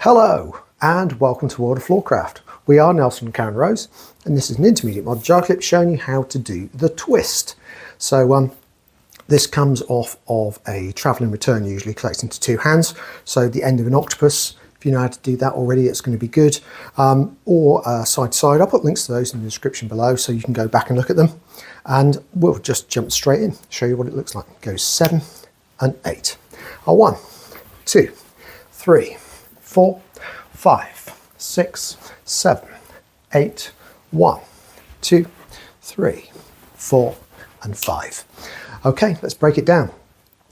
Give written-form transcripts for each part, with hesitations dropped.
Hello and welcome to World of Floorcraft. We are Nelson and Karen Rose and this is an intermediate modern jive clip showing you how to do the twist. So this comes off of a travelling return, usually collects into two hands. So the end of an octopus, if you know how to do that already, it's going to be good. Or side to side. I'll put links to those in the description below so you can go back and look at them. And we'll just jump straight in, show you what it looks like. It goes 7 and 8. 1, 2, 3, 4, 5, 6, 7, 8, 1, 2, 3, 4, and 5. Okay, let's break it down.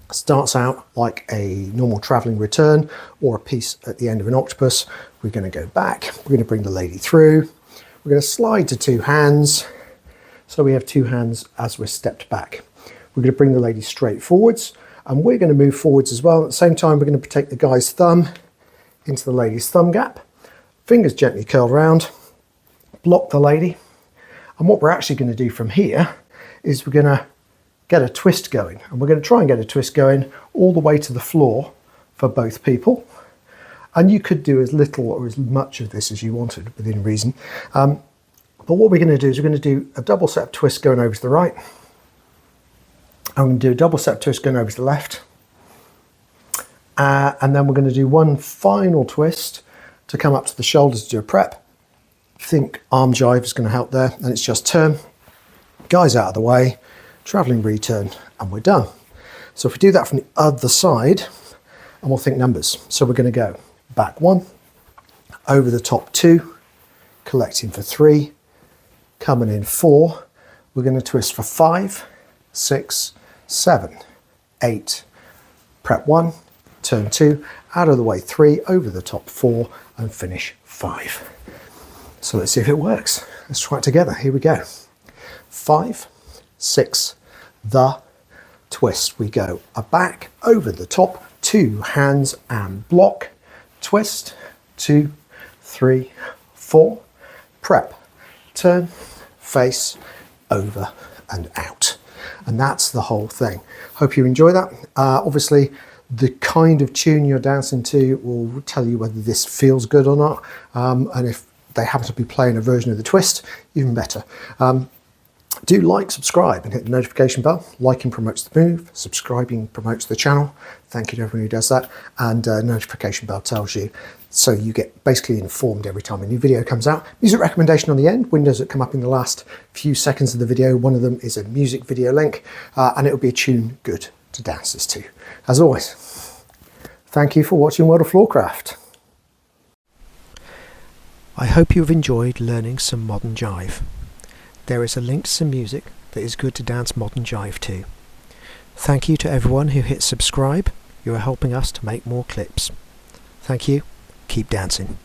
It starts out like a normal travelling return or a piece at the end of an octopus. We're going to go back, we're going to bring the lady through, we're going to slide to two hands, so we have two hands as we're stepped back. We're going to bring the lady straight forwards, and we're going to move forwards as well. At the same time, we're going to take the guy's thumb into the lady's thumb gap, fingers gently curled around, block the lady, and what we're actually going to do from here is we're going to get a twist going, and we're going to try and get a twist going all the way to the floor for both people. And you could do as little or as much of this as you wanted within reason, but what we're going to do is we're going to do a double set of twists going over to the right, and we're going to do a double set of twists going over to the left, and then we're going to do one final twist to come up to the shoulders to do a prep. I think arm jive is going to help there, and it's just turn, guys out of the way, travelling return, and we're done. So if we do that from the other side, and we'll think numbers. So we're going to go back 1, over the top 2, collecting for 3, coming in 4, we're going to twist for 5, 6, 7, 8, prep 1, turn 2, out of the way 3, over the top 4, and finish 5. So let's see if it works. Let's try it together. Here we go. 5, 6, the twist. We go a back, over the top, 2 hands and block, twist, 2, 3, 4, prep, turn, face, over and out. And that's the whole thing. Hope you enjoy that. Obviously, the kind of tune you're dancing to will tell you whether this feels good or not. And if they happen to be playing a version of the twist, even better. Do like, subscribe, and hit the notification bell. Liking promotes the move, subscribing promotes the channel. Thank you to everyone who does that. And notification bell tells you, so you get basically informed every time a new video comes out. Music recommendation on the end, windows that come up in the last few seconds of the video. One of them is a music video link, and it'll be a tune good to dance this to. As always, thank you for watching World of Floorcraft. I hope you've enjoyed learning some modern jive. There is a link to some music that is good to dance modern jive to. Thank you to everyone who hit subscribe. You are helping us to make more clips. Thank you. Keep dancing.